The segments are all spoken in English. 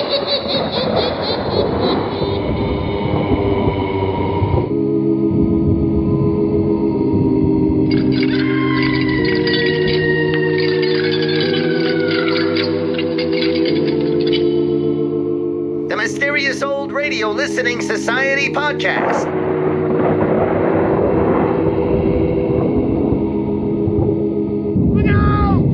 The Mysterious Old Radio Listening Society podcast.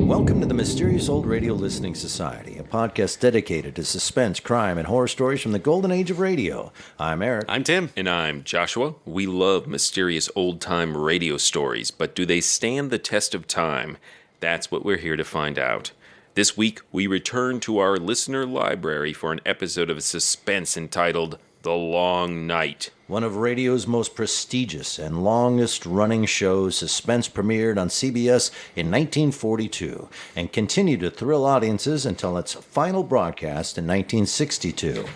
Welcome to the Mysterious Old Radio Listening Society, a podcast dedicated to suspense, crime, and horror stories from the golden age of radio. I'm Eric. I'm Tim. And I'm Joshua. We love mysterious old-time radio stories, but do they stand the test of time? That's what we're here to find out. This week, we return to our listener library for an episode of Suspense entitled The Long Night. One of radio's most prestigious and longest-running shows, Suspense premiered on CBS in 1942 and continued to thrill audiences until its final broadcast in 1962.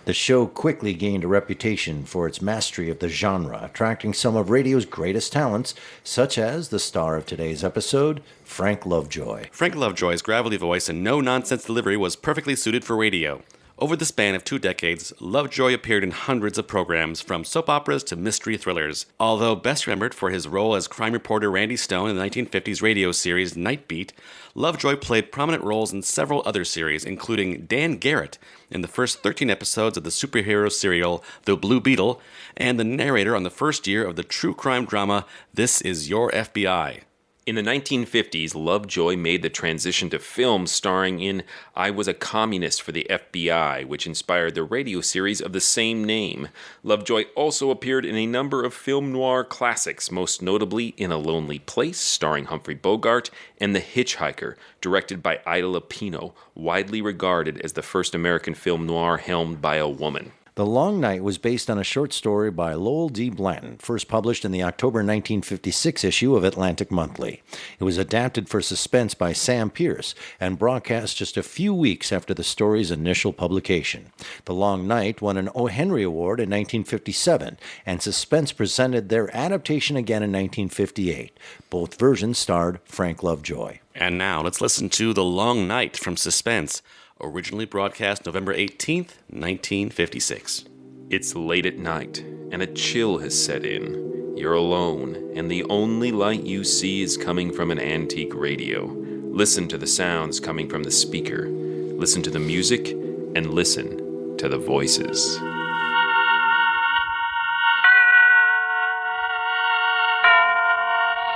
The show quickly gained a reputation for its mastery of the genre, attracting some of radio's greatest talents, such as the star of today's episode, Frank Lovejoy. Frank Lovejoy's gravelly voice and no-nonsense delivery was perfectly suited for radio. Over the span of 2 decades, Lovejoy appeared in hundreds of programs, from soap operas to mystery thrillers. Although best remembered for his role as crime reporter Randy Stone in the 1950s radio series Night Beat, Lovejoy played prominent roles in several other series, including Dan Garrett in the first 13 episodes of the superhero serial The Blue Beetle, and the narrator on the first year of the true crime drama This Is Your FBI. In the 1950s, Lovejoy made the transition to film, starring in I Was a Communist for the FBI, which inspired the radio series of the same name. Lovejoy also appeared in a number of film noir classics, most notably In a Lonely Place, starring Humphrey Bogart, and The Hitchhiker, directed by Ida Lupino, widely regarded as the first American film noir helmed by a woman. The Long Night was based on a short story by Lowell D. Blanton, first published in the October 1956 issue of Atlantic Monthly. It was adapted for Suspense by Sam Pierce and broadcast just a few weeks after the story's initial publication. The Long Night won an O. Henry Award in 1957, and Suspense presented their adaptation again in 1958. Both versions starred Frank Lovejoy. And now, let's listen to The Long Night from Suspense, originally broadcast November 18th, 1956. It's late at night, and a chill has set in. You're alone, and the only light you see is coming from an antique radio. Listen to the sounds coming from the speaker. Listen to the music, and listen to the voices.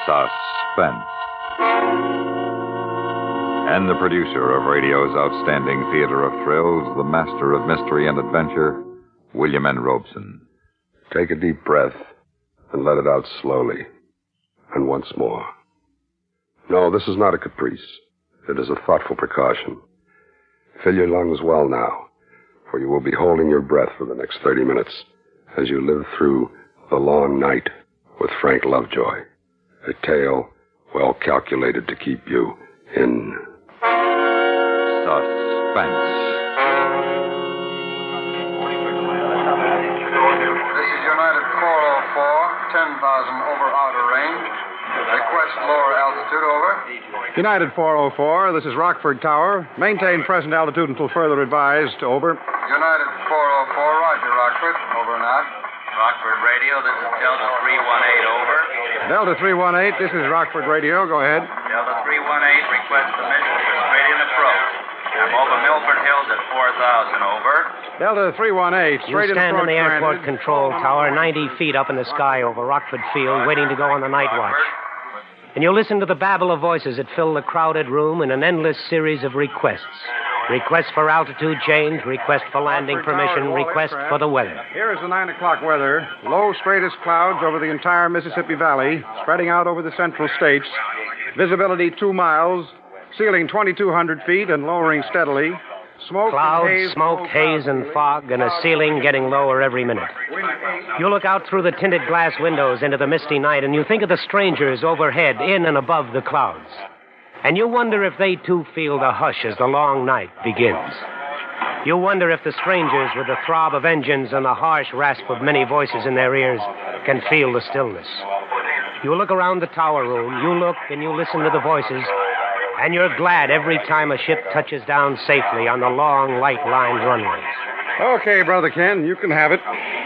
Suspense. And the producer of radio's outstanding theater of thrills, the master of mystery and adventure, William N. Robeson. Take a deep breath and let it out slowly. And once more. No, this is not a caprice. It is a thoughtful precaution. Fill your lungs well now, for you will be holding your breath for the next 30 minutes as you live through The Long Night with Frank Lovejoy. A tale well calculated to keep you in Suspense. This is United 404, 10,000 over outer range. Request lower altitude, over. United 404, this is Rockford Tower. Maintain present altitude until further advised, over. United 404, roger, Rockford, over and out. Rockford Radio, this is Delta 318, over. Delta 318, this is Rockford Radio, go ahead. Delta 318, request permission for straight-in approach. I'm over Milford Hills at 4,000, over. Delta 318, straight You in stand in approach, the airport granted. control tower 90 feet up in the sky over Rockford Field, waiting to go on the night watch. And you listen to the babble of voices that fill the crowded room in an endless series of requests. Requests for altitude change, request for landing Rockford permission, Tower, request aircraft. for the weather. Here is the 9 o'clock weather. Low, straightest clouds over the entire Mississippi Valley, spreading out over the central states. Visibility 2 miles, ceiling 2,200 feet and lowering steadily. Smoke, Clouds, and haze, smoke, haze, and fog, and a ceiling getting lower every minute. You look out through the tinted glass windows into the misty night, and you think of the strangers overhead, in and above the clouds. And you wonder if they, too, feel the hush as the long night begins. You wonder if the strangers, with the throb of engines and the harsh rasp of many voices in their ears, can feel the stillness. You look around the tower room, you look and you listen to the voices, And you're glad every time a ship touches down safely on the long, light-lined runways. Okay, Brother Ken, you can have it.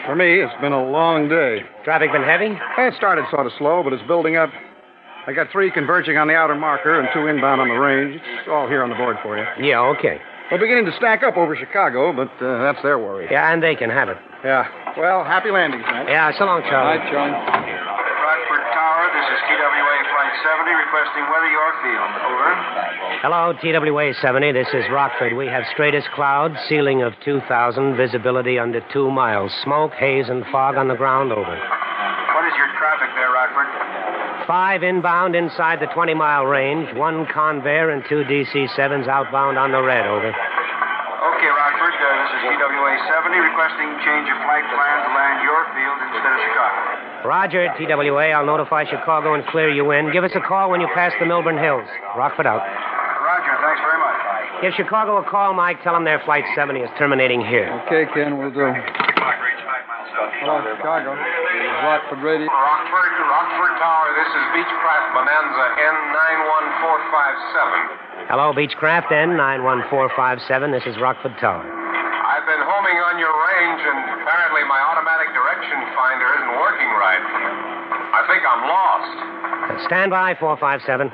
For me, it's been a long day. Traffic been heavy? It started sort of slow, but it's building up. I got 3 converging on the outer marker and 2 inbound on the range. It's all here on the board for you. Yeah, okay. We're beginning to stack up over Chicago, but that's their worry. Yeah, and they can have it. Yeah. Well, happy landings, man. Yeah, so long, Charlie. Night, John. Rockford Tower, this is TWA Flight 70 requesting weather Yorkfield. Over. Hello, TWA 70. This is Rockford. We have straightest clouds, ceiling of 2,000, visibility under 2 miles. Smoke, haze, and fog on the ground. Over. What is your traffic there, Rockford? 5 inbound inside the 20-mile range, 1 Convair and 2 DC-7s outbound on the red. Over. Okay, Rockford, this is TWA 70 requesting change of flight plan to land Yorkfield instead of Chicago. Roger, TWA. I'll notify Chicago and clear you in. Give us a call when you pass the Milburn Hills. Rockford out. Roger, thanks very much. Give Chicago a call, Mike. Tell them their Flight 70 is terminating here. Okay, Ken, we'll do. Hello, Chicago. Rockford Radio. Rockford Tower, this is Beechcraft Bonanza N91457. Hello, Beechcraft N91457. This is Rockford Tower. I've been homing on your range, and apparently my automatic direction finder isn't working right. I think I'm lost. Stand by, 457.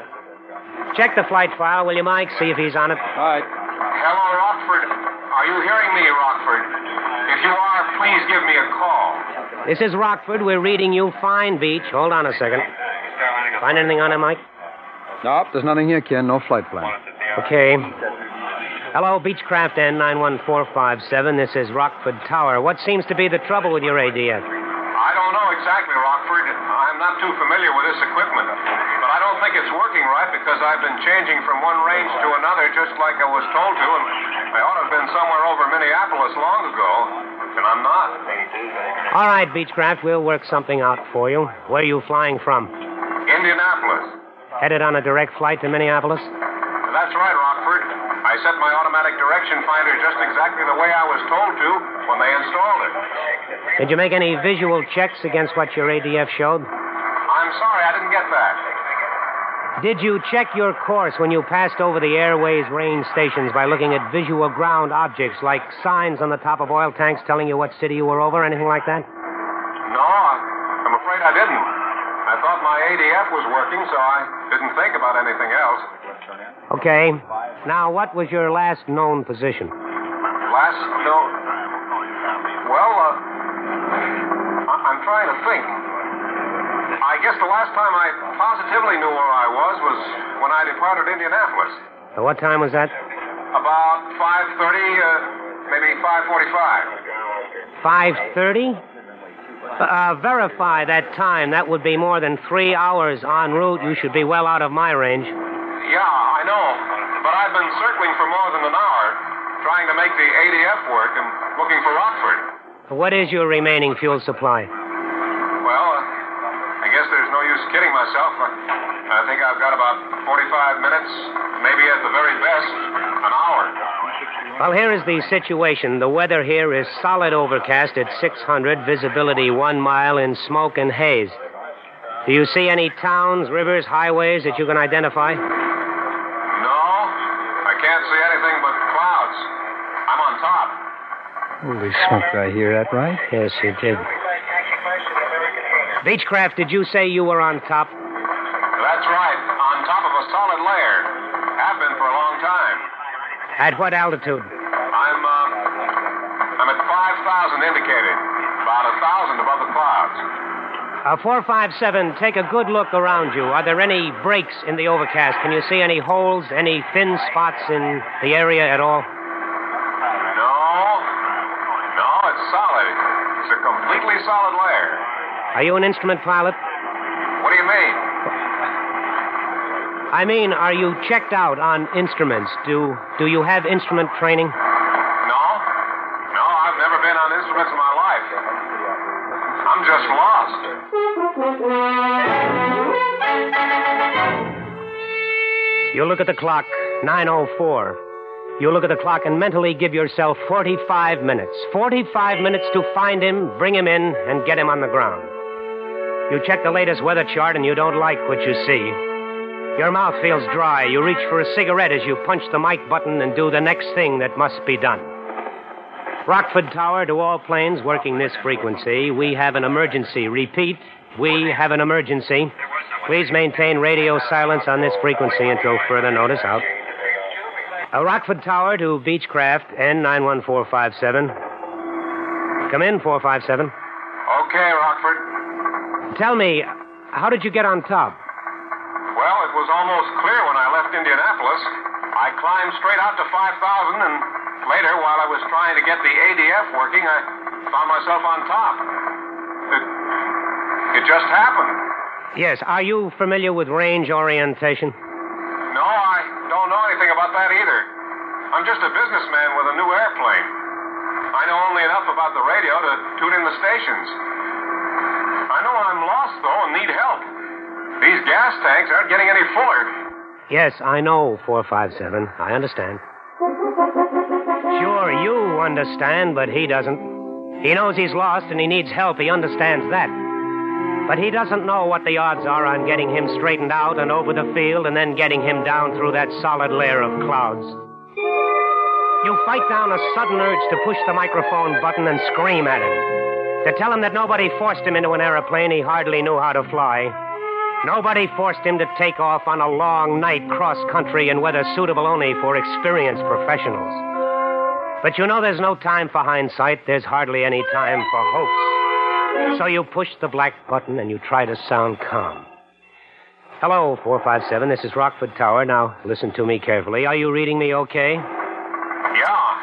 Check the flight file, will you, Mike? See if he's on it. All right. Hello, Rockford. Are you hearing me, Rockford? If you are, please give me a call. This is Rockford. We're reading you fine, Beach. Hold on a second. Find anything on it, Mike? Nope, there's nothing here, Ken. No flight plan. Okay. Hello, Beechcraft N91457. This is Rockford Tower. What seems to be the trouble with your ADF? I don't know exactly, Rockford. I'm not too familiar with this equipment. But I don't think it's working right because I've been changing from one range to another just like I was told to, and I ought to have been somewhere over Minneapolis long ago, and I'm not. All right, Beechcraft, we'll work something out for you. Where are you flying from? Indianapolis. Headed on a direct flight to Minneapolis? That's right, Rockford. I set my automatic direction finder just exactly the way I was told to when they installed it. Did you make any visual checks against what your ADF showed? I'm sorry, I didn't get that. Did you check your course when you passed over the Airways range stations by looking at visual ground objects like signs on the top of oil tanks telling you what city you were over, anything like that? No, I'm afraid I didn't. I thought my ADF was working, so I didn't think about anything else. Okay. Now, what was your last known position? Last known? Well, I'm trying to think. I guess the last time I positively knew where I was when I departed Indianapolis. What time was that? About 5:30, maybe 5:45. 5:30? Verify that time. That would be more than 3 hours en route. You should be well out of my range. Yeah, I know. But I've been circling for more than an hour, trying to make the ADF work and looking for Rockford. What is your remaining fuel supply? Well, I guess there's no use kidding myself. I think I've got about 45 minutes, maybe at the very best, an hour. Well, here is the situation. The weather here is solid overcast at 600, visibility 1 mile in smoke and haze. Do you see any towns, rivers, highways that you can identify? No, I can't see anything but clouds. I'm on top. Holy smoke, did I hear that right? Yes, you did. Beechcraft, did you say you were on top? That's right, on top of a solid layer. Have been for a long time. At what altitude? I'm at 5,000 indicated. About 1,000 above the clouds. 457, take a good look around you. Are there any breaks in the overcast? Can you see any holes, any thin spots in the area at all? No, it's solid. It's a completely solid layer. Are you an instrument pilot? What do you mean? I mean, are you checked out on instruments? Do you have instrument training? No, I've never been on instruments in my life. I'm just lost. You look at the clock, 9:04. You look at the clock and mentally give yourself 45 minutes. 45 minutes to find him, bring him in, and get him on the ground. You check the latest weather chart and you don't like what you see. Your mouth feels dry. You reach for a cigarette as you punch the mic button and do the next thing that must be done. Rockford Tower, to all planes working this frequency, we have an emergency. Repeat, we have an emergency. Please maintain radio silence on this frequency until further notice. Out. Rockford Tower to Beechcraft, N91457. Come in, 457. Okay, Rockford. Tell me, how did you get on top? Well, it was almost clear when I left Indianapolis. I climbed straight out to 5,000, and later, while I was trying to get the ADF working, I found myself on top. It just happened. Yes, are you familiar with range orientation? No, I don't know anything about that either. I'm just a businessman with a new airplane. I know only enough about the radio to tune in the stations. I know I'm lost, though, and need help. These gas tanks aren't getting any fuller. Yes, I know, 457. I understand. Sure, you understand, but he doesn't. He knows he's lost and he needs help. He understands that. But he doesn't know what the odds are on getting him straightened out and over the field and then getting him down through that solid layer of clouds. You fight down a sudden urge to push the microphone button and scream at him. To tell him that nobody forced him into an airplane he hardly knew how to fly. Nobody forced him to take off on a long night cross-country in weather suitable only for experienced professionals. But you know there's no time for hindsight. There's hardly any time for hopes. So you push the black button and you try to sound calm. Hello, 457. This is Rockford Tower. Now, listen to me carefully. Are you reading me okay? Yeah.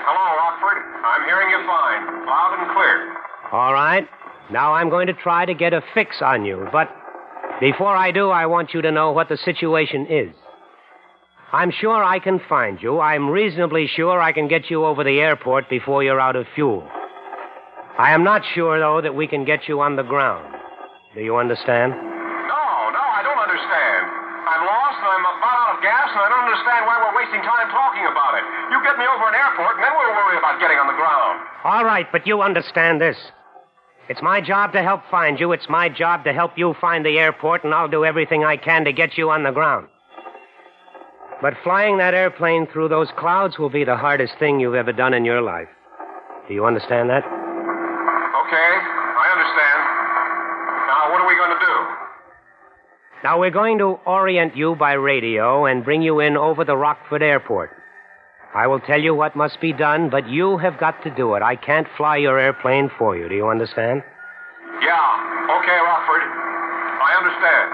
Hello, Rockford. I'm hearing you fine. Loud and clear. All right. Now I'm going to try to get a fix on you. But before I do, I want you to know what the situation is. I'm sure I can find you. I'm reasonably sure I can get you over the airport before you're out of fuel. I am not sure, though, that we can get you on the ground. Do you understand? No, I don't understand. I'm lost and I'm about out of gas and I don't understand why we're wasting time talking about it. You get me over an airport and then we'll worry about getting on the ground. All right, but you understand this. It's my job to help find you. It's my job to help you find the airport, and I'll do everything I can to get you on the ground. But flying that airplane through those clouds will be the hardest thing you've ever done in your life. Do you understand that? Okay, I understand. Now, what are we going to do? Now, we're going to orient you by radio and bring you in over the Rockford Airport. I will tell you what must be done, but you have got to do it. I can't fly your airplane for you. Do you understand? Yeah. Okay, Rockford. I understand.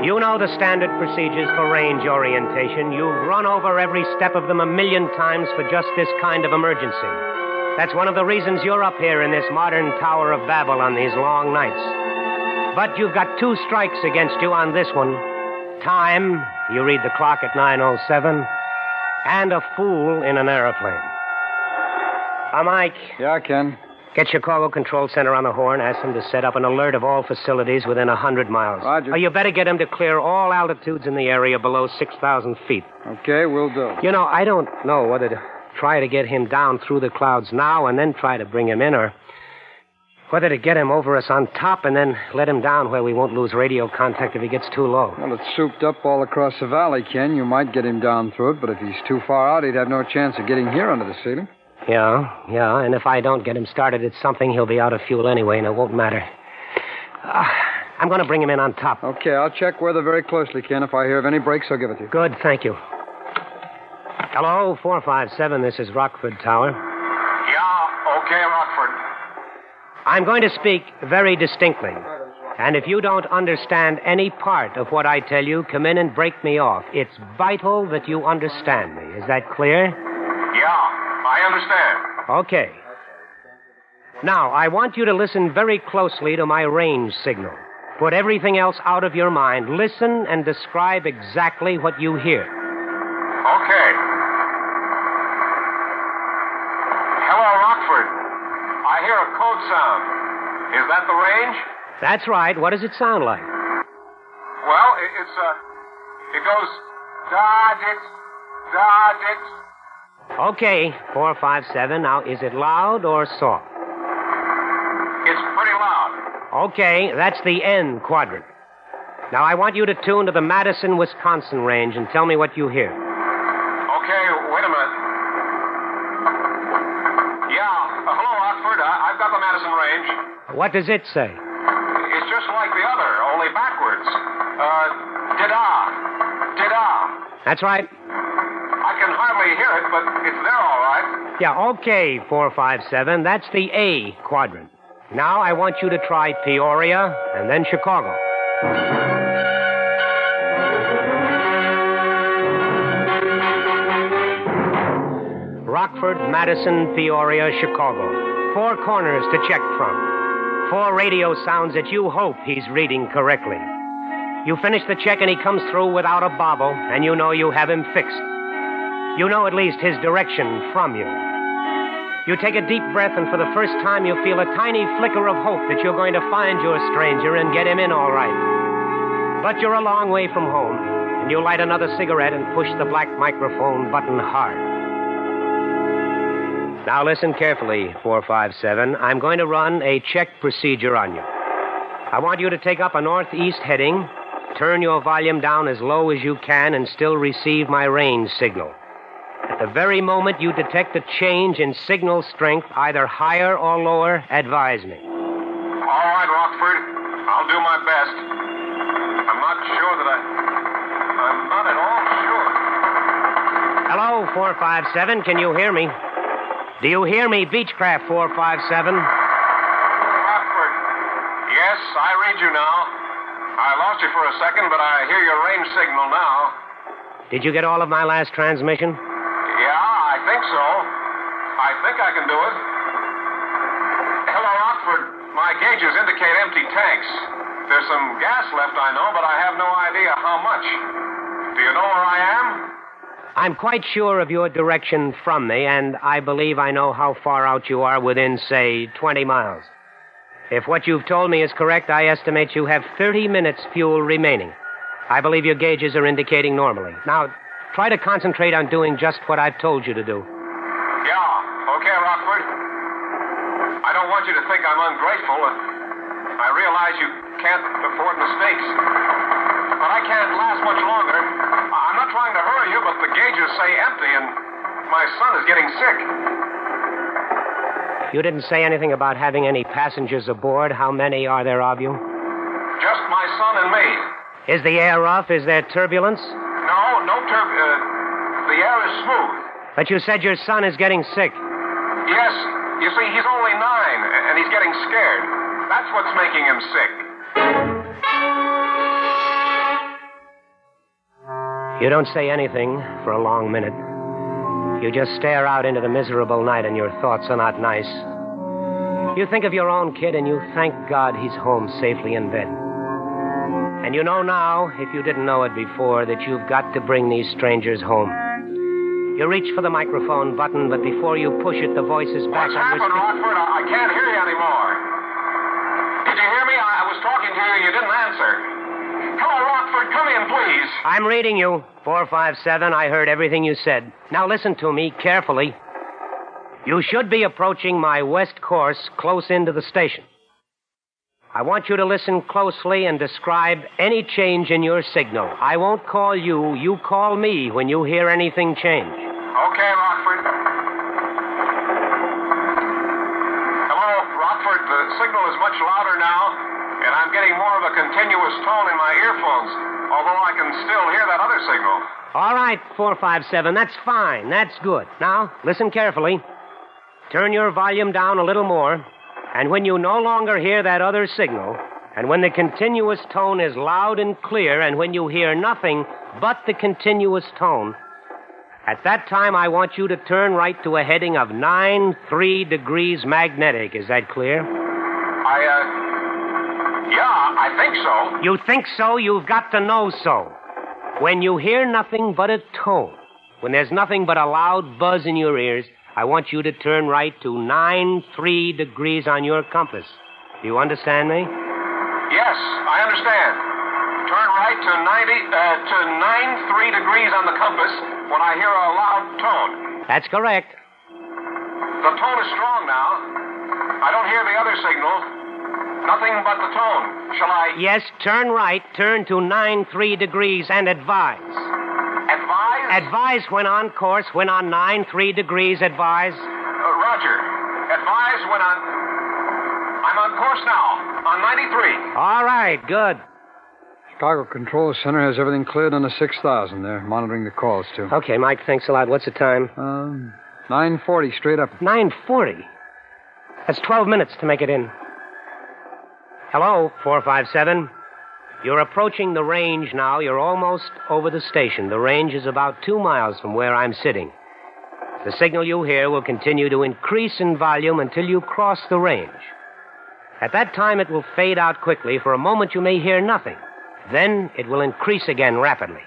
You know the standard procedures for range orientation. You've run over every step of them 1,000,000 times for just this kind of emergency. That's one of the reasons you're up here in this modern Tower of Babel on these long nights. But you've got 2 strikes against you on this one. Time, you read the clock at 9:07, and a fool in an airplane. Mike. Yeah, Ken. Get Chicago Control Center on the horn. Ask them to set up an alert of all facilities within 100 miles. Roger. You better get them to clear all altitudes in the area below 6,000 feet. Okay, we'll do. You know, I don't know whether to try to get him down through the clouds now and then try to bring him in, or whether to get him over us on top and then let him down where we won't lose radio contact if he gets too low. Well, it's souped up all across the valley, Ken. You might get him down through it, but if he's too far out, he'd have no chance of getting here under the ceiling. Yeah, and if I don't get him started at something, he'll be out of fuel anyway, and it won't matter. I'm going to bring him in on top. Okay, I'll check weather very closely, Ken. If I hear of any breaks, I'll give it to you. Good, thank you. Hello, 457. This is Rockford Tower. Yeah, okay, Rockford. I'm going to speak very distinctly. And if you don't understand any part of what I tell you, come in and break me off. It's vital that you understand me. Is that clear? Yeah, I understand. Okay. Now, I want you to listen very closely to my range signal. Put everything else out of your mind. Listen and describe exactly what you hear. Okay. Hello, Rockford. I hear a code sound. Is that the range? That's right. What does it sound like? Well, it goes da-dit, da-dit. Okay, 457. Now, is it loud or soft? It's pretty loud. Okay, that's the N quadrant. Now, I want you to tune to the Madison, Wisconsin range and tell me what you hear. Okay, wait a minute. Yeah, hello, Rockford. I've got the Madison range. What does it say? It's just like the other, only backwards. Dida. Dida. That's right. I can hardly hear it, but it's there all right. Yeah, okay, 457. That's the A quadrant. Now I want you to try Peoria and then Chicago. Rockford, Madison, Peoria, Chicago. 4 corners to check from. 4 radio sounds that you hope he's reading correctly. You finish the check and he comes through without a bobble, and you know you have him fixed. You know at least his direction from you. You take a deep breath, and for the first time you feel a tiny flicker of hope that you're going to find your stranger and get him in all right. But you're a long way from home, and you light another cigarette and push the black microphone button hard. Now listen carefully, 457. I'm going to run a check procedure on you. I want you to take up a northeast heading, turn your volume down as low as you can, and still receive my range signal. At the very moment you detect a change in signal strength, either higher or lower, advise me. All right, Rockford. I'll do my best. I'm not sure that I'm not at all sure. Hello, 457. Can you hear me? Do you hear me, Beechcraft 457? Rockford. Yes, I read you now. I lost you for a second, but I hear your range signal now. Did you get all of my last transmission? Yeah, I think so. I think I can do it. Hello, Rockford. My gauges indicate empty tanks. There's some gas left, I know, but I have no idea how much. Do you know where I am? I'm quite sure of your direction from me, and I believe I know how far out you are within, say, 20 miles. If what you've told me is correct, I estimate you have 30 minutes fuel remaining. I believe your gauges are indicating normally. Now, try to concentrate on doing just what I've told you to do. Yeah, okay, Rockford. I don't want you to think I'm ungrateful. I realize you can't afford mistakes. But I can't last much longer. I'm not trying to hurry you, but the gauges say empty, and my son is getting sick. You didn't say anything about having any passengers aboard. How many are there of you? Just my son and me. Is the air rough? Is there turbulence? No the air is smooth. But you said your son is getting sick. Yes. You see, he's only 9, and he's getting scared. That's what's making him sick. You don't say anything for a long minute. You just stare out into the miserable night, and your thoughts are not nice. You think of your own kid, and you thank God he's home safely in bed. And you know now, if you didn't know it before, that you've got to bring these strangers home. You reach for the microphone button, but before you push it, the voice is back. What's happened, Rockford? I can't hear you anymore. Did you hear me? I was talking to you, and you didn't answer. Hello, Rockford. Come in, please. I'm reading you. 457. I heard everything you said. Now listen to me carefully. You should be approaching my west course close into the station. I want you to listen closely and describe any change in your signal. I won't call you. You call me when you hear anything change. Okay, Rockford. Hello, Rockford. The signal is much louder now, and I'm getting more of a continuous tone in my earphones, although I can still hear that other signal. All right, 457. That's fine. That's good. Now, listen carefully. Turn your volume down a little more. And when you no longer hear that other signal, and when the continuous tone is loud and clear, and when you hear nothing but the continuous tone, at that time I want you to turn right to a heading of 93 degrees magnetic. Is that clear? Yeah, I think so. You think so? You've got to know so. When you hear nothing but a tone, when there's nothing but a loud buzz in your ears, I want you to turn right to 93 degrees on your compass. Do you understand me? Yes, I understand. Turn right to 93 degrees on the compass when I hear a loud tone. That's correct. The tone is strong now. I don't hear the other signal. Nothing but the tone. Shall I... Yes, turn right, turn to 93 degrees, and advise. Advise? Advise when on course, when on 93 degrees, advise. Roger. Advise when on... I'm on course now, on 93. All right, good. Chicago Control Center has everything cleared on the 6000. They're monitoring the calls, too. Okay, Mike, thanks a lot. What's the time? 9:40, straight up. 9:40? That's 12 minutes to make it in. Hello, 457. You're approaching the range now. You're almost over the station. The range is about 2 miles from where I'm sitting. The signal you hear will continue to increase in volume until you cross the range. At that time, it will fade out quickly. For a moment, you may hear nothing. Then it will increase again rapidly.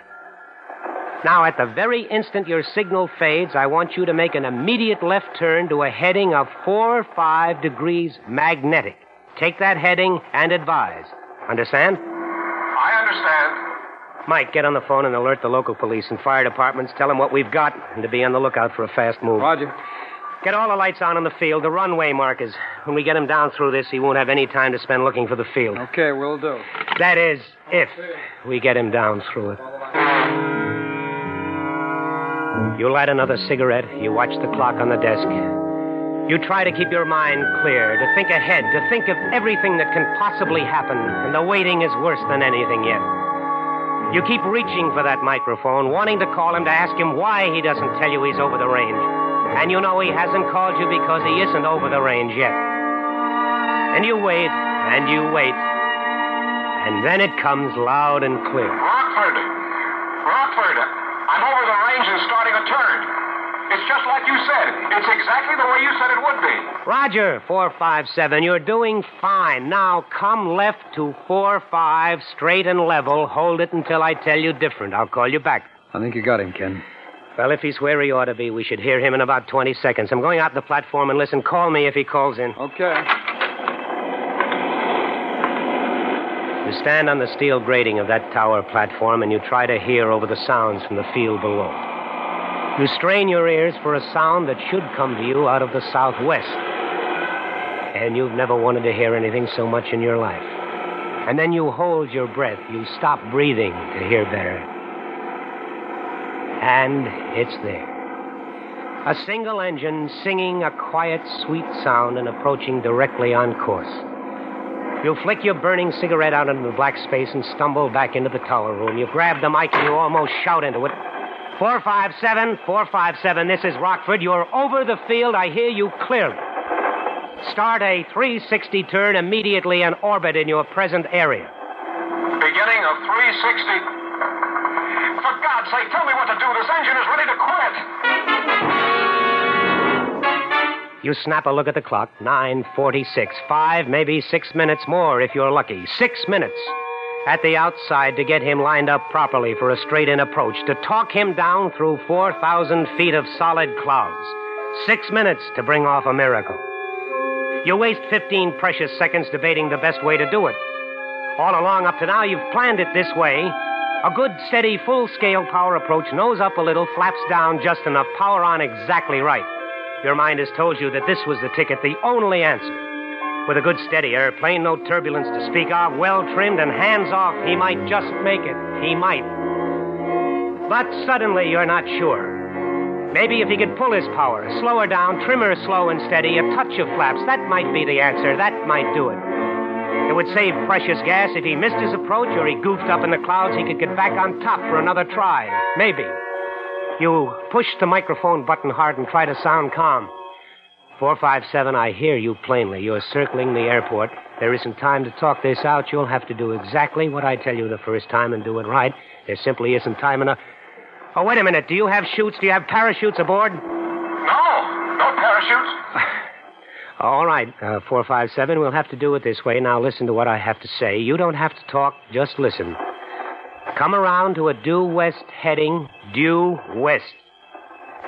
Now, at the very instant your signal fades, I want you to make an immediate left turn to a heading of 45 degrees magnetic. Take that heading and advise. Understand? I understand. Mike, get on the phone and alert the local police and fire departments. Tell them what we've got and to be on the lookout for a fast move. Roger. Get all the lights on in the field, the runway markers. When we get him down through this, he won't have any time to spend looking for the field. Okay, will do. That is, if we get him down through it. You light another cigarette. You watch the clock on the desk. You try to keep your mind clear, to think ahead, to think of everything that can possibly happen, and the waiting is worse than anything yet. You keep reaching for that microphone, wanting to call him to ask him why he doesn't tell you he's over the range. And you know he hasn't called you because he isn't over the range yet. And you wait, and you wait. And then it comes loud and clear. Rockford, I'm over the range and starting a turn. It's just like you said. It's exactly the way you said it would be. Roger, 457. You're doing fine. Now come left to 45, straight and level. Hold it until I tell you different. I'll call you back. I think you got him, Ken. Well, if he's where he ought to be, we should hear him in about 20 seconds. I'm going out the platform and listen. Call me if he calls in. Okay. You stand on the steel grating of that tower platform and you try to hear over the sounds from the field below. You strain your ears for a sound that should come to you out of the southwest. And you've never wanted to hear anything so much in your life. And then you hold your breath. You stop breathing to hear better. And it's there. A single engine singing a quiet, sweet sound and approaching directly on course. You flick your burning cigarette out into the black space and stumble back into the tower room. You grab the mic and you almost shout into it. 457, 457, this is Rockford. You're over the field. I hear you clearly. Start a 360 turn immediately and orbit in your present area. Beginning of 360... For God's sake, tell me what to do. This engine is ready to quit. You snap a look at the clock. 9:46. 5, maybe 6 minutes more if you're lucky. 6 minutes at the outside to get him lined up properly for a straight-in approach, to talk him down through 4,000 feet of solid clouds. 6 minutes to bring off a miracle. You waste 15 precious seconds debating the best way to do it. All along up to now, you've planned it this way. A good, steady, full-scale power approach, nose up a little, flaps down just enough, power on exactly right. Your mind has told you that this was the ticket, the only answer. With a good, steady airplane, no turbulence to speak of, well-trimmed and hands-off, he might just make it. He might. But suddenly, you're not sure. Maybe if he could pull his power, slow her down, trim her slow and steady, a touch of flaps, that might be the answer. That might do it. It would save precious gas. If he missed his approach or he goofed up in the clouds, he could get back on top for another try. Maybe. You push the microphone button hard and try to sound calm. 457, I hear you plainly. You're circling the airport. There isn't time to talk this out. You'll have to do exactly what I tell you the first time and do it right. There simply isn't time enough. Oh, wait a minute. Do you have chutes? Do you have parachutes aboard? No parachutes. All right, 457, we'll have to do it this way. Now listen to what I have to say. You don't have to talk, just listen. Come around to a due west heading, due west.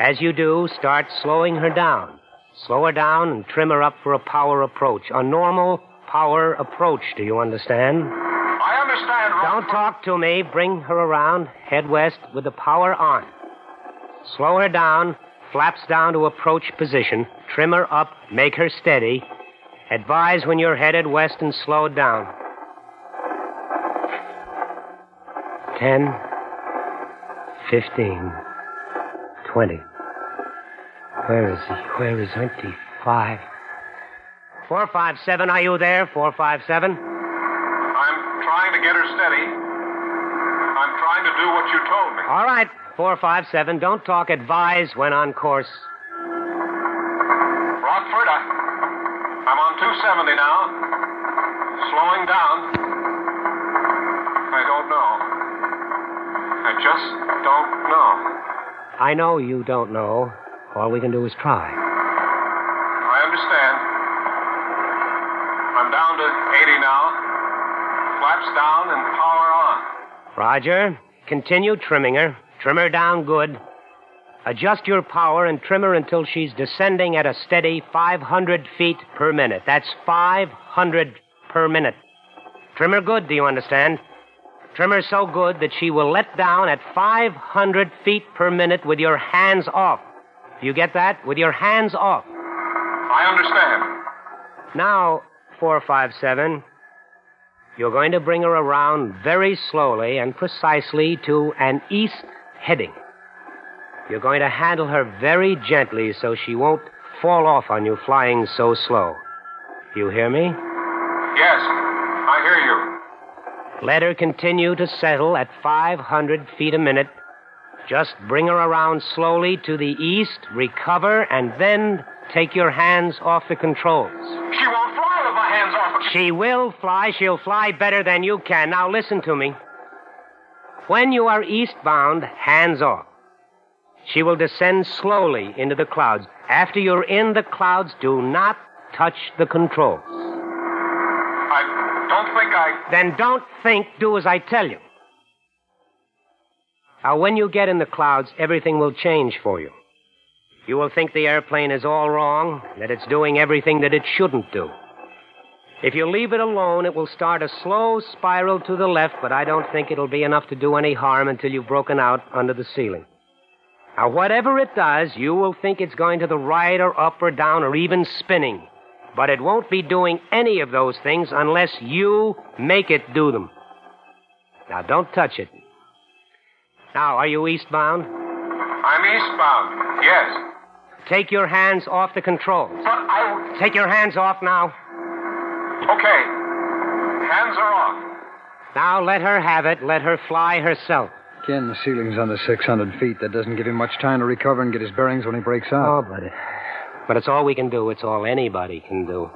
As you do, start slowing her down. Slow her down and trim her up for a power approach. A normal power approach, do you understand? I understand, Rockford. Don't talk to me. Bring her around, head west with the power on. Slow her down. Flaps down to approach position, trim her up, make her steady, Advise when you're headed west and slow down. 10, 15, 20. Where is he? Where is 25? 457, are you there? 457? I'm trying to get her steady. I'm trying to do what you told me. All right, 457. Don't talk. Advise when on course. Rockford, I'm on 270 now. Slowing down. I don't know. I just don't know. I know you don't know. All we can do is try. I understand. I'm down to 80 now. Flaps down and power on. Roger. Continue trimming her. Trim her down good. Adjust your power and trim her until she's descending at a steady 500 feet per minute. That's 500 per minute. Trim her good, do you understand? Trim her so good that she will let down at 500 feet per minute with your hands off. Do you get that? With your hands off. I understand. Now, 457, you're going to bring her around very slowly and precisely to an east heading. You're going to handle her very gently so she won't fall off on you flying so slow. You hear me? Yes, I hear you. Let her continue to settle at 500 feet a minute. Just bring her around slowly to the east, recover, and then take your hands off the controls. She won't fly with my hands off. She will fly. She'll fly better than you can. Now listen to me. When you are eastbound, hands off. She will descend slowly into the clouds. After you're in the clouds, do not touch the controls. I don't think I... Then don't think, do as I tell you. Now, when you get in the clouds, everything will change for you. You will think the airplane is all wrong, that it's doing everything that it shouldn't do. If you leave it alone, it will start a slow spiral to the left, but I don't think it'll be enough to do any harm until you've broken out under the ceiling. Now, whatever it does, you will think it's going to the right or up or down or even spinning. But it won't be doing any of those things unless you make it do them. Now, don't touch it. Now, are you eastbound? I'm eastbound, yes. Take your hands off the controls. But Take your hands off now. Okay. Hands are off. Now, let her have it. Let her fly herself. Ken, the ceiling's under 600 feet. That doesn't give him much time to recover and get his bearings when he breaks out. Oh, but it's all we can do. It's all anybody can do.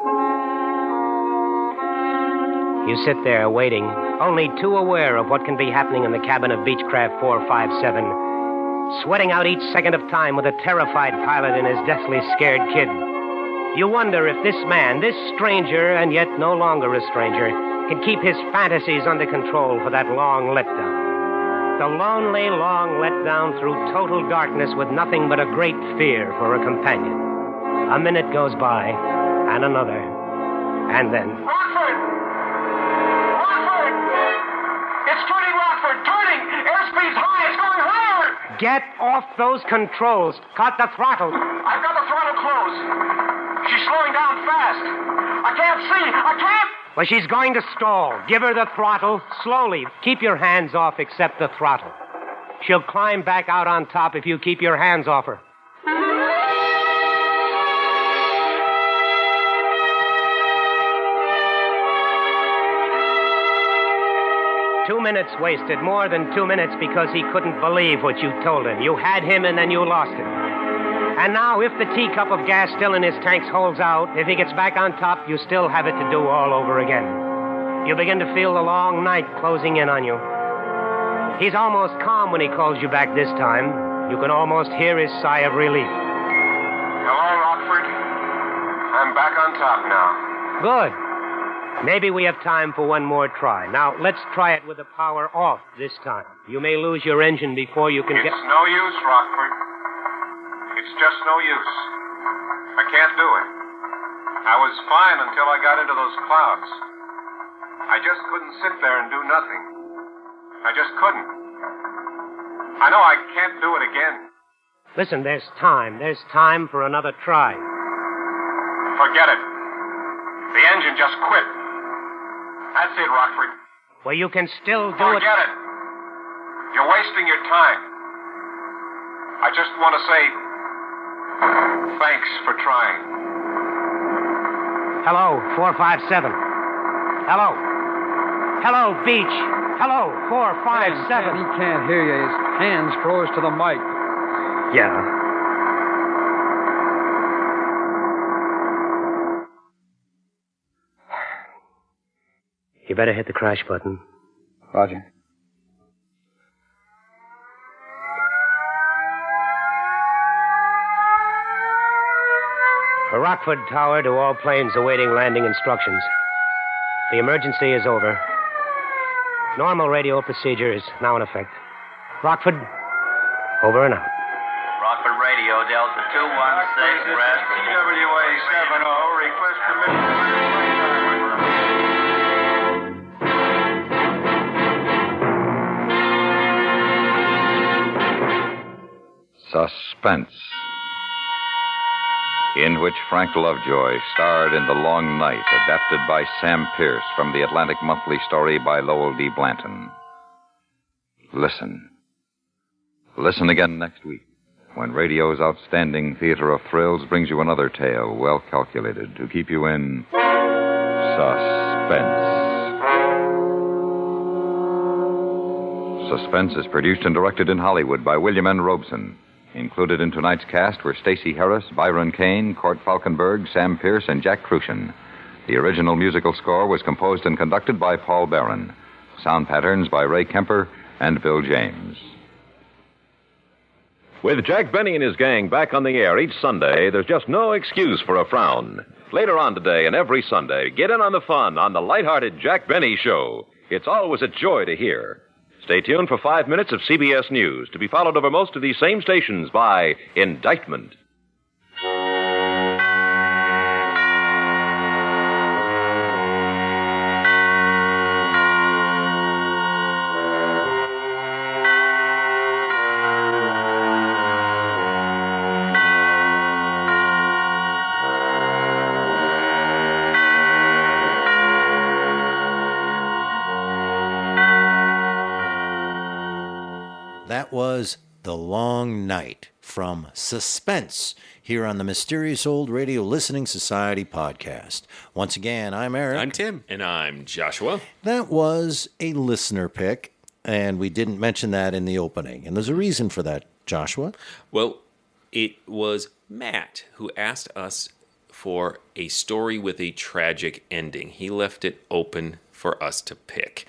You sit there waiting, only too aware of what can be happening in the cabin of Beechcraft 457, sweating out each second of time with a terrified pilot and his deathly scared kid. You wonder if this man, this stranger, and yet no longer a stranger, can keep his fantasies under control for that long letdown. The lonely, long letdown through total darkness with nothing but a great fear for a companion. A minute goes by, and another, and then... Rockford! Rockford! It's turning, Rockford! Turning! Airspeed's high! It's going higher! Get off those controls. Cut the throttle. I've got the throttle closed. She's slowing down fast. I can't see. I can't... Well, she's going to stall. Give her the throttle. Slowly. Keep your hands off except the throttle. She'll climb back out on top if you keep your hands off her. 2 minutes wasted, more than 2 minutes, because he couldn't believe what you told him. You had him and then you lost him. And now, if the teacup of gas still in his tanks holds out, if he gets back on top, you still have it to do all over again. You begin to feel the long night closing in on you. He's almost calm when he calls you back this time. You can almost hear his sigh of relief. Hello, Rockford. I'm back on top now. Good. Maybe we have time for one more try. Now, let's try it with the power off this time. You may lose your engine before you can It's no use, Rockford. It's just no use. I can't do it. I was fine until I got into those clouds. I just couldn't sit there and do nothing. I just couldn't. I know I can't do it again. Listen, there's time. There's time for another try. Forget it. The engine just quit. That's it, Rockford. Well, you can still do it. Forget it. You're wasting your time. I just want to say thanks for trying. Hello, 457. Hello. Hello, Beach. Hello, 457. He can't hear you. His hands froze to the mic. Yeah. You better hit the crash button. Roger. For Rockford Tower to all planes awaiting landing instructions. The emergency is over. Normal radio procedure is now in effect. Rockford, over and out. Rockford Radio, Delta 216, rest. TWA 70, request permission. Suspense, in which Frank Lovejoy starred in The Long Night, adapted by Sam Pierce from the Atlantic Monthly story by Lowell D. Blanton. Listen. Listen again next week, when radio's outstanding theater of thrills brings you another tale well calculated to keep you in suspense. Suspense is produced and directed in Hollywood by William N. Robeson. Included in tonight's cast were Stacey Harris, Byron Kane, Court Falkenberg, Sam Pierce, and Jack Crucian. The original musical score was composed and conducted by Paul Barron. Sound patterns by Ray Kemper and Bill James. With Jack Benny and his gang back on the air each Sunday, there's just no excuse for a frown. Later on today and every Sunday, get in on the fun on the lighthearted Jack Benny Show. It's always a joy to hear. Stay tuned for 5 minutes of CBS News, to be followed over most of these same stations by Indictment. That was The Long Night from Suspense here on the Mysterious Old Radio Listening Society podcast. Once again, I'm Eric. I'm Tim. And I'm Joshua. That was a listener pick, and we didn't mention that in the opening. And there's a reason for that, Joshua. Well, it was Matt who asked us for a story with a tragic ending. He left it open for us to pick.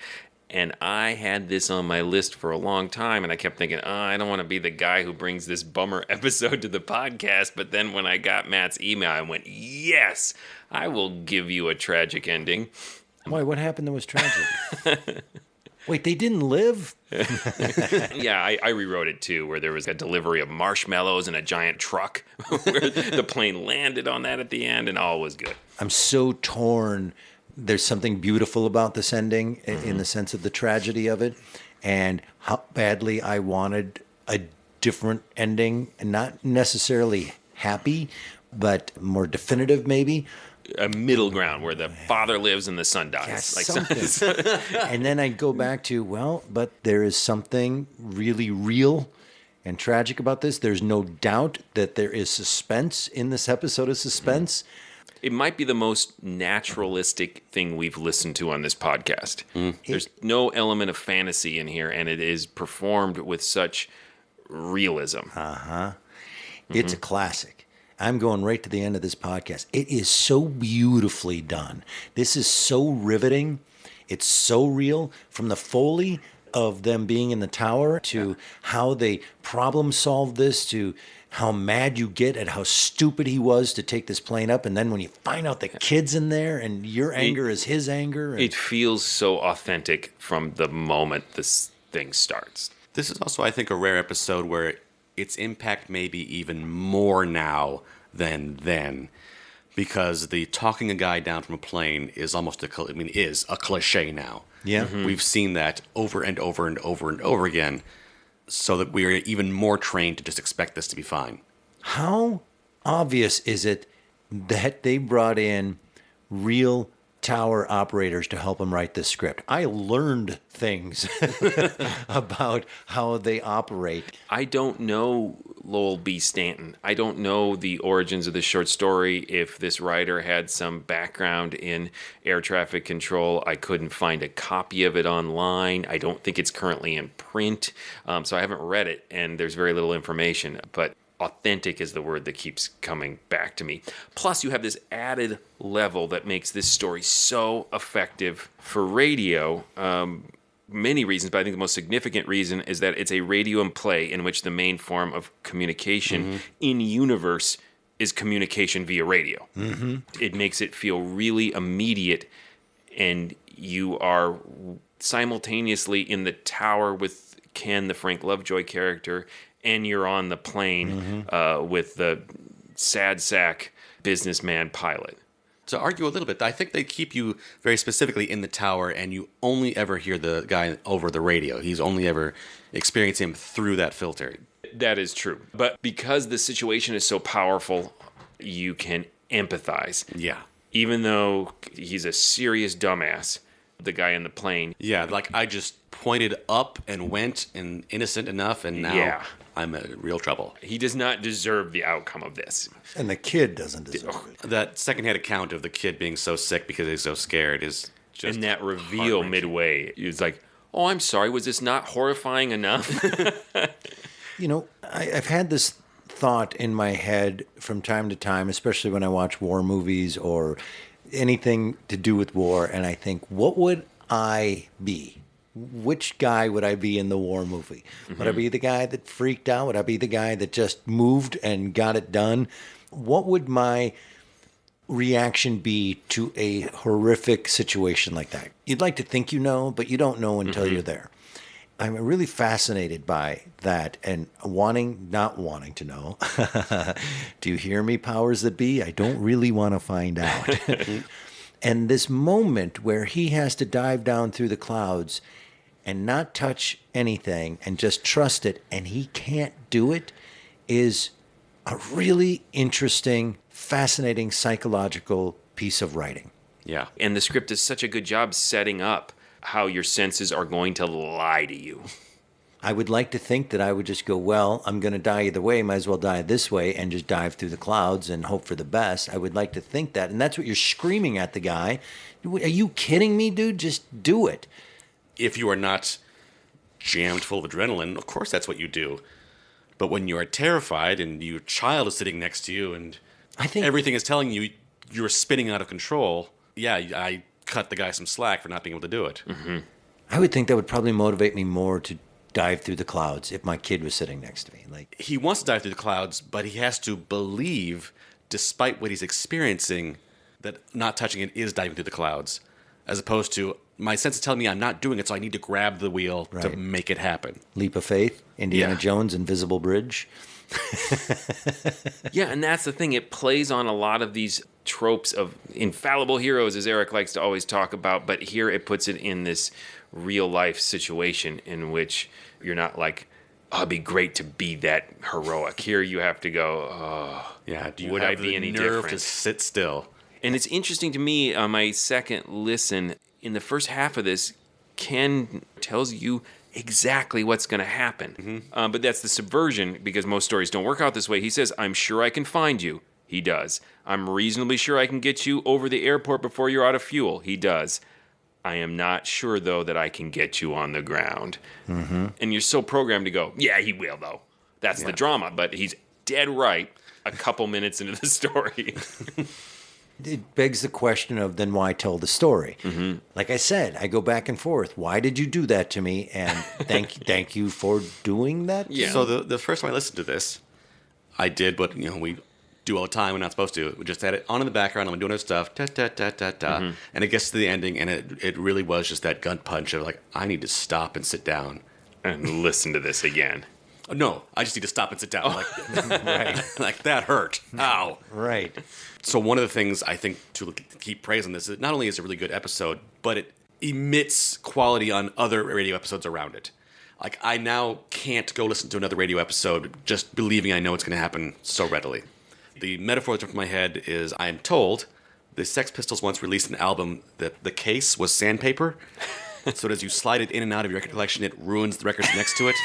And I had this on my list for a long time, and I kept thinking, I don't want to be the guy who brings this bummer episode to the podcast. But then when I got Matt's email, I went, yes, I will give you a tragic ending. Why, what happened that was tragic? Wait, they didn't live? Yeah, I rewrote it too, where there was a delivery of marshmallows in a giant truck, where the plane landed on that at the end, and all was good. I'm so torn. There's something beautiful about this ending in the sense of the tragedy of it, and how badly I wanted a different ending, and not necessarily happy, but more definitive maybe. A middle ground where the father lives and the son dies. Yeah, like something. And then I go back to, well, but there is something really real and tragic about this. There's no doubt that there is suspense in this episode of Suspense. It might be the most naturalistic thing we've listened to on this podcast. There's no element of fantasy in here, and it is performed with such realism. It's a classic. I'm going right to the end of this podcast. It is so beautifully done. This is so riveting. It's so real. From the Foley of them being in the tower to how they problem solved this to how mad you get at how stupid he was to take this plane up. And then when you find out the kid's in there and your anger is his anger. It feels so authentic from the moment this thing starts. This is also, I think, a rare episode where its impact may be even more now than then, because the talking a guy down from a plane is almost is a cliche now. Yeah. We've seen that over and over and over and over again, so that we are even more trained to just expect this to be fine. How obvious is it that they brought in real tower operators to help him write this script. I learned things about how they operate. I don't know Lowell B. Stanton. I don't know the origins of the short story. If this writer had some background in air traffic control, I couldn't find a copy of it online. I don't think it's currently in print, so I haven't read it, and there's very little information. But authentic is the word that keeps coming back to me. Plus, you have this added level that makes this story so effective for radio. Many reasons, but I think the most significant reason is that it's a radio and play in which the main form of communication in universe is communication via radio. It makes it feel really immediate, and you are simultaneously in the tower with Ken, the Frank Lovejoy character, and you're on the plane with the sad sack businessman pilot. To argue a little bit, I think they keep you very specifically in the tower, and you only ever hear the guy over the radio. He's only ever experiencing him through that filter. That is true. But because the situation is so powerful, you can empathize. Yeah. Even though he's a serious dumbass, the guy in the plane. Yeah, like I just pointed up and went and innocent enough, and now I'm in real trouble. He does not deserve the outcome of this. And the kid doesn't deserve it. That secondhand account of the kid being so sick because he's so scared is just And that reveal midway is like, oh, I'm sorry, was this not horrifying enough? You know, I've had this thought in my head from time to time, especially when I watch war movies or anything to do with war, and I think, what would I be? Which guy would I be in the war movie? Would I be the guy that freaked out? Would I be the guy that just moved and got it done? What would my reaction be to a horrific situation like that? You'd like to think you know, but you don't know until you're there. I'm really fascinated by that and not wanting to know. Do you hear me, powers that be? I don't really want to find out. And this moment where he has to dive down through the clouds and not touch anything and just trust it, and he can't do it, is a really interesting, fascinating psychological piece of writing. Yeah. And the script does such a good job setting up how your senses are going to lie to you. I would like to think that I would just go, well, I'm going to die either way, might as well die this way, and just dive through the clouds and hope for the best. I would like to think that. And that's what you're screaming at the guy. Are you kidding me, dude? Just do it. If you are not jammed full of adrenaline, of course that's what you do. But when you are terrified and your child is sitting next to you and everything is telling you you're spinning out of control, I cut the guy some slack for not being able to do it. I would think that would probably motivate me more to dive through the clouds if my kid was sitting next to me. Like, he wants to dive through the clouds, but he has to believe, despite what he's experiencing, that not touching it is diving through the clouds, as opposed to my sense is telling me I'm not doing it, so I need to grab the wheel to make it happen. Leap of faith, Indiana Jones, Invisible Bridge. Yeah, and that's the thing. It plays on a lot of these tropes of infallible heroes, as Eric likes to always talk about, but here it puts it in this real-life situation in which you're not like, oh, it'd be great to be that heroic. Here you have to go, oh, yeah, do you would have I be the any nerve different? to sit still? And it's interesting to me, on my second listen, in the first half of this, Ken tells you exactly what's going to happen. But that's the subversion, because most stories don't work out this way. He says, I'm sure I can find you. He does. I'm reasonably sure I can get you over the airport before you're out of fuel. He does. I am not sure, though, that I can get you on the ground. And you're so programmed to go, yeah, he will, though. That's the drama. But he's dead right a couple minutes into the story. It begs the question of, then why tell the story? Like I said, I go back and forth. Why did you do that to me? And thank you for doing that. Yeah. So the first time I listened to this, I did what we do all the time. We're not supposed to. We just had it on in the background. I'm doing other stuff. And it gets to the ending, and it really was just that gut punch of like, I need to stop and sit down and listen to this again. No, I just need to stop and sit down. Right. Like, that hurt. Ow. Right. So one of the things I think to keep praising this is not only is it a really good episode, but it emits quality on other radio episodes around it. Like, I now can't go listen to another radio episode just believing I know it's going to happen so readily. The metaphor that's in my head is I am told The Sex Pistols once released an album that the case was sandpaper. So as you slide it in and out of your record collection, it ruins the records next to it.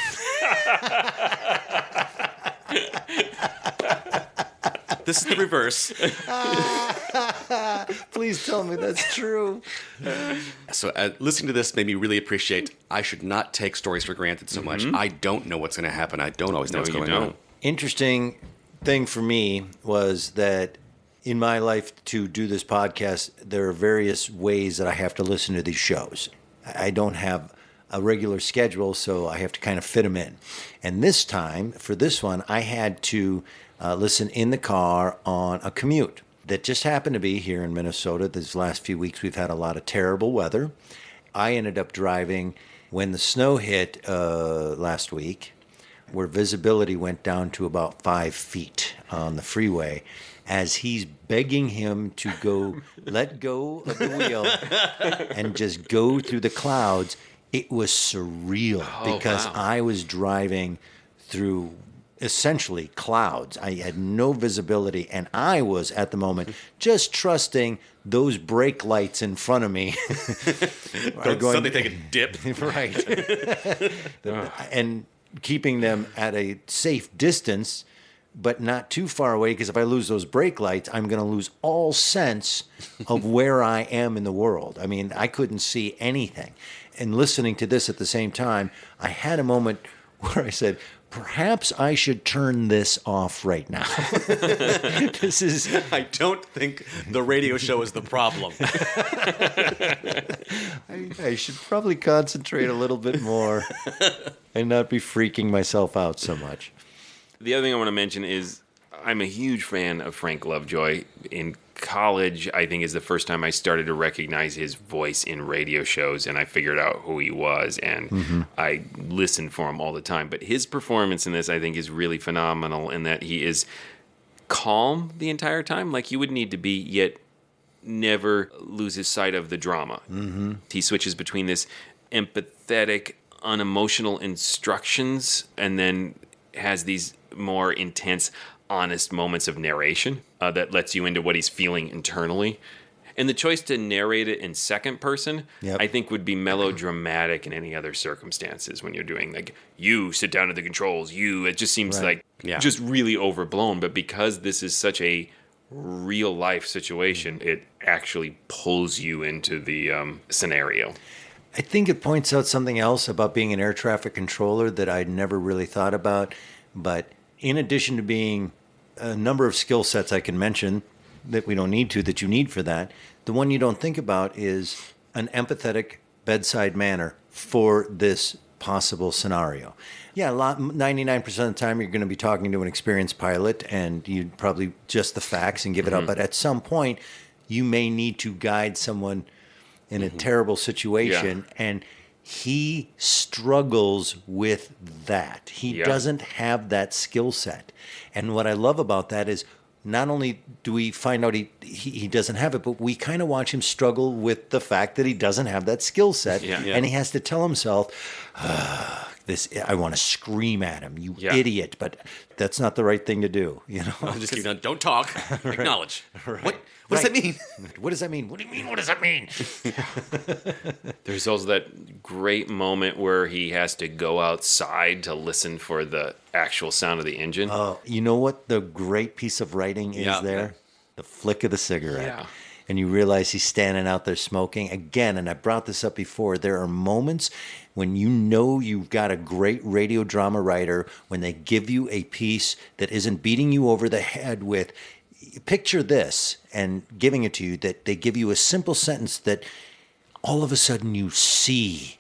This is the reverse. Please tell me that's true. So listening to this made me really appreciate I should not take stories for granted so much. I don't know what's going to happen. I don't always know what's going on. Interesting thing for me was that in my life to do this podcast, there are various ways that I have to listen to these shows. I don't have a regular schedule, so I have to kind of fit them in. And this time, for this one, I had to listen in the car on a commute that just happened to be here in Minnesota. These last few weeks, we've had a lot of terrible weather. I ended up driving when the snow hit last week, where visibility went down to about 5 feet on the freeway, as he's begging him to go let go of the wheel and just go through the clouds. It was surreal because I was driving through essentially clouds. I had no visibility, and I was at the moment just trusting those brake lights in front of me Don't suddenly take a dip. Right. And keeping them at a safe distance, but not too far away, because if I lose those brake lights, I'm going to lose all sense of where I am in the world. I mean, I couldn't see anything. And listening to this at the same time, I had a moment where I said, perhaps I should turn this off right now. I don't think the radio show is the problem. I should probably concentrate a little bit more and not be freaking myself out so much. The other thing I want to mention is I'm a huge fan of Frank Lovejoy. In college, I think, is the first time I started to recognize his voice in radio shows, and I figured out who he was, and I listened for him all the time. But his performance in this, I think, is really phenomenal in that he is calm the entire time, like you would need to be, yet never loses sight of the drama. He switches between this empathetic, unemotional instructions and then has these more intense, honest moments of narration that lets you into what he's feeling internally. And the choice to narrate it in second person, I think, would be melodramatic in any other circumstances when you're doing, like, you sit down at the controls, it just seems like just really overblown. But because this is such a real life situation, it actually pulls you into the scenario. I think it points out something else about being an air traffic controller that I'd never really thought about. But in addition to being a number of skill sets I can mention that we don't need to, that you need for that, the one you don't think about is an empathetic bedside manner for this possible scenario. Yeah, 99% of the time you're going to be talking to an experienced pilot and you'd probably just the facts and give it up. But at some point, you may need to guide someone in a terrible situation, and he struggles with that. He doesn't have that skill set. And what I love about that is not only do we find out he doesn't have it, but we kind of watch him struggle with the fact that he doesn't have that skill set. And he has to tell himself, I want to scream at him, you idiot, but that's not the right thing to do. You know, just keep on, don't talk, acknowledge. What does that mean? What does that mean? What do you mean? What does that mean? There's also that great moment where he has to go outside to listen for the actual sound of the engine. Oh, you know what the great piece of writing is there? The flick of the cigarette. Yeah. And you realize he's standing out there smoking. Again, and I brought this up before, there are moments when you know you've got a great radio drama writer when they give you a piece that isn't beating you over the head with, picture this, and giving it to you, that they give you a simple sentence that all of a sudden you see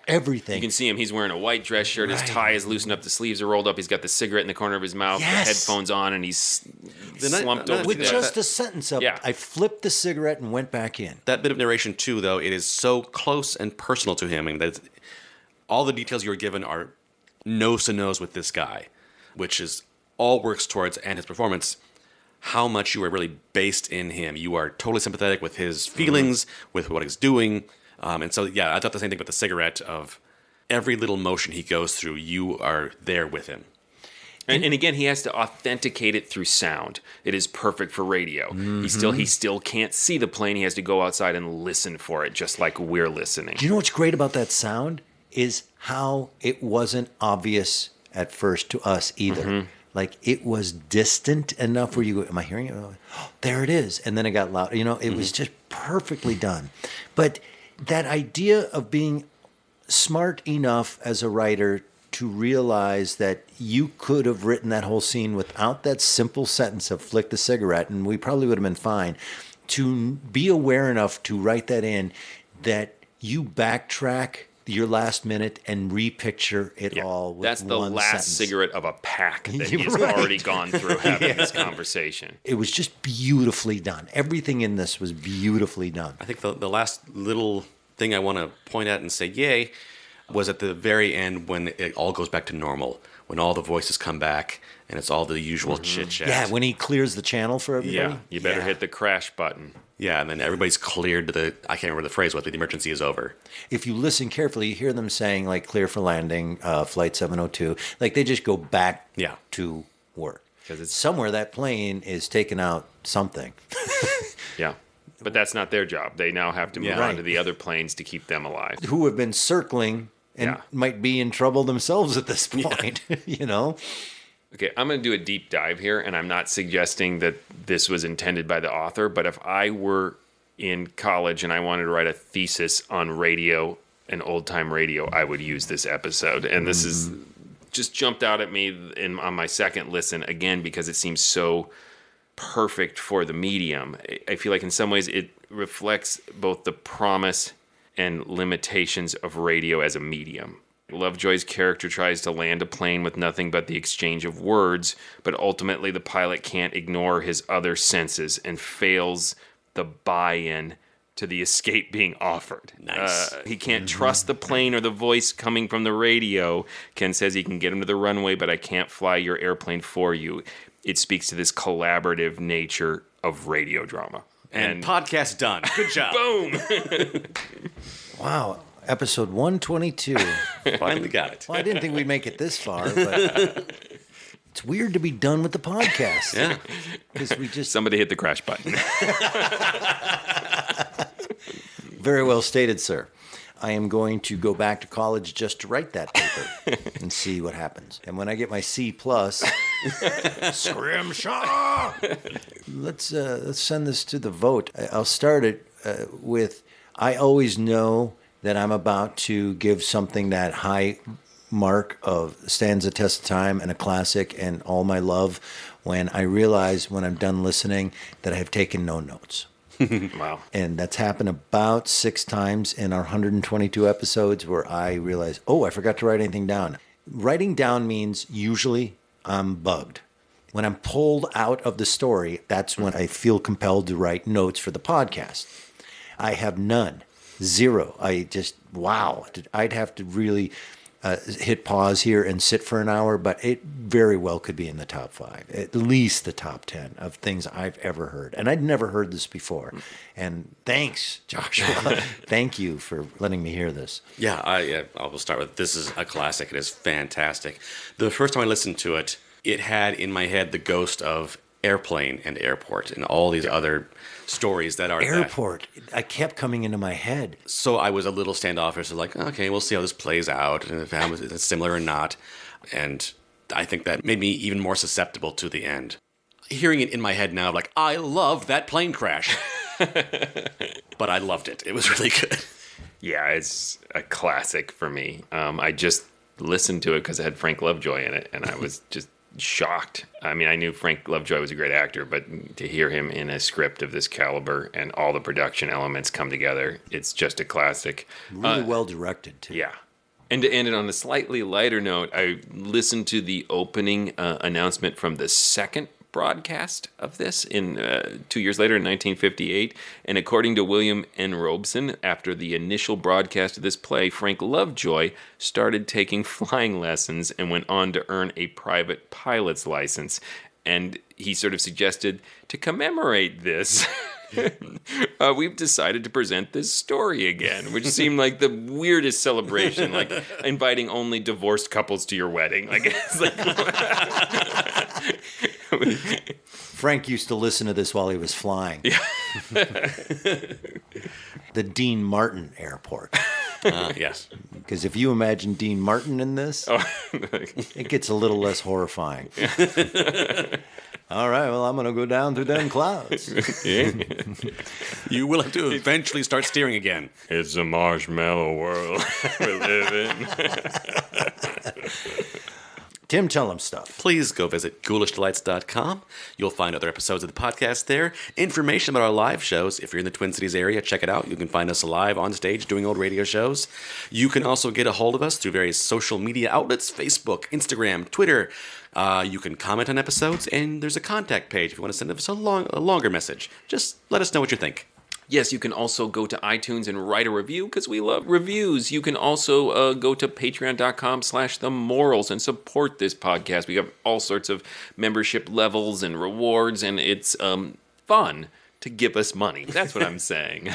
everything. You can see him. He's wearing a white dress shirt. His tie is loosened up. The sleeves are rolled up. He's got the cigarette in the corner of his mouth. Yes. The headphones on, and he's slumped over. With just a sentence of, I flipped the cigarette and went back in. That bit of narration, too, though, it is so close and personal to him. And that all the details you were given are nose to nose with this guy, which is all works towards, and his performance, how much you are really based in him. You are totally sympathetic with his feelings, with what he's doing. And so, I thought the same thing with the cigarette, of every little motion he goes through, you are there with him. And again, he has to authenticate it through sound. It is perfect for radio. He still can't see the plane. He has to go outside and listen for it, just like we're listening. Do you know what's great about that sound is how it wasn't obvious at first to us either. Like it was distant enough where you go, am I hearing it? Oh, there it is. And then it got loud. It was just perfectly done. But that idea of being smart enough as a writer to realize that you could have written that whole scene without that simple sentence of flick the cigarette, and we probably would have been fine. To be aware enough to write that in, that you backtrack your last minute and repicture it all with That's the one last sentence. cigarette of a pack that he's Right. already gone through having this conversation. It was just beautifully done. Everything in this was beautifully done. I think the last little thing I want to point out and say yay was at the very end when it all goes back to normal, when all the voices come back and it's all the usual chit-chat. Yeah, when he clears the channel for everybody. Yeah, you better hit the crash button. Yeah, and then everybody's cleared to I can't remember the phrase, but the emergency is over. If you listen carefully, you hear them saying, like, clear for landing, flight 702. Like, they just go back to work. Because it's somewhere that plane is taking out something. Yeah. But that's not their job. They now have to move on to the other planes to keep them alive. Who have been circling and might be in trouble themselves at this point, Okay, I'm going to do a deep dive here, and I'm not suggesting that this was intended by the author, but if I were in college and I wanted to write a thesis on radio and old-time radio, I would use this episode. And this is just jumped out at me on my second listen, again, because it seems so perfect for the medium. I feel like in some ways it reflects both the promise and limitations of radio as a medium. Lovejoy's character tries to land a plane with nothing but the exchange of words, but ultimately the pilot can't ignore his other senses and fails the buy-in to the escape being offered. Nice. He can't trust the plane or the voice coming from the radio. Ken says he can get him to the runway, but I can't fly your airplane for you. It speaks to this collaborative nature of radio drama. And podcast done. Good job. Boom! Wow. Episode 122. Finally got it. Well, I didn't think we'd make it this far, but it's weird to be done with the podcast. Yeah. Because we just... Somebody hit the crash button. Very well stated, sir. I am going to go back to college just to write that paper and see what happens. And when I get my C+, scrimshaw! Let's send this to the vote. I'll start it with, I always know that I'm about to give something that high mark of stands the test of time and a classic and all my love when I realize when I'm done listening that I have taken no notes. Wow. And that's happened about 6 times in our 122 episodes where I realize, oh, I forgot to write anything down. Writing down means usually I'm bugged. When I'm pulled out of the story, that's when I feel compelled to write notes for the podcast. I have none. 0. I just, wow. I'd have to really hit pause here and sit for an hour, but it very well could be in the top 5, at least the top 10 of things I've ever heard. And I'd never heard this before. And thanks, Joshua. Thank you for letting me hear this. Yeah, I will start with, this is a classic. It is fantastic. The first time I listened to it, it had in my head the ghost of Airplane and Airport and all these other stories that are Airport. I kept coming into my head. So I was a little standoffish, like, okay, we'll see how this plays out, and if it's similar or not. And I think that made me even more susceptible to the end. Hearing it in my head now, I'm like, I love that plane crash. But I loved it. It was really good. Yeah, it's a classic for me. I just listened to it because it had Frank Lovejoy in it, and I was just shocked. I mean, I knew Frank Lovejoy was a great actor, but to hear him in a script of this caliber and all the production elements come together, it's just a classic. Really well directed, too. Yeah. And to end it on a slightly lighter note, I listened to the opening announcement from the second broadcast of this in 2 years later in 1958, and according to William N. Robeson, after the initial broadcast of this play, Frank Lovejoy started taking flying lessons and went on to earn a private pilot's license. And he sort of suggested to commemorate this we've decided to present this story again, which seemed like the weirdest celebration, like inviting only divorced couples to your wedding. Like, it's like Frank used to listen to this while he was flying. Yeah. The Dean Martin Airport. Yes. Because if you imagine Dean Martin in this, it gets a little less horrifying. All right, well, I'm going to go down through them clouds. You will have to eventually start steering again. It's a marshmallow world we live in. Tim, tell them stuff. Please go visit ghoulishdelights.com. You'll find other episodes of the podcast there. Information about our live shows. If you're in the Twin Cities area, check it out. You can find us live on stage doing old radio shows. You can also get a hold of us through various social media outlets, Facebook, Instagram, Twitter. You can comment on episodes, and there's a contact page if you want to send us a longer message. Just let us know what you think. Yes, you can also go to iTunes and write a review because we love reviews. You can also go to patreon.com/themorals and support this podcast. We have all sorts of membership levels and rewards, and it's fun to give us money. That's what I'm saying.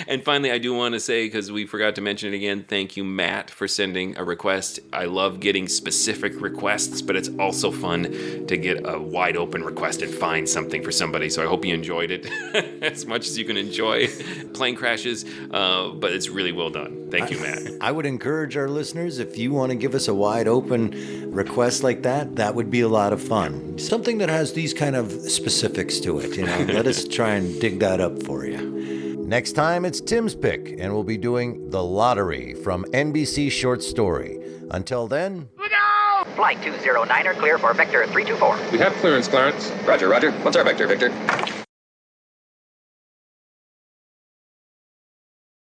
And finally, I do want to say, because we forgot to mention it again, thank you, Matt, for sending a request. I love getting specific requests, but it's also fun to get a wide open request and find something for somebody. So I hope you enjoyed it as much as you can enjoy plane crashes, but it's really well done. Thank you, Matt. I would encourage our listeners, if you want to give us a wide open request like that, that would be a lot of fun. Something that has these kind of specifics to it. Let us try and dig that up for you. Next time, it's Tim's pick, and we'll be doing The Lottery from NBC Short Story. Until then... Look out! Flight 209er clear for Vector 324. We have clearance, Clarence. Roger, Roger. What's our vector, Victor?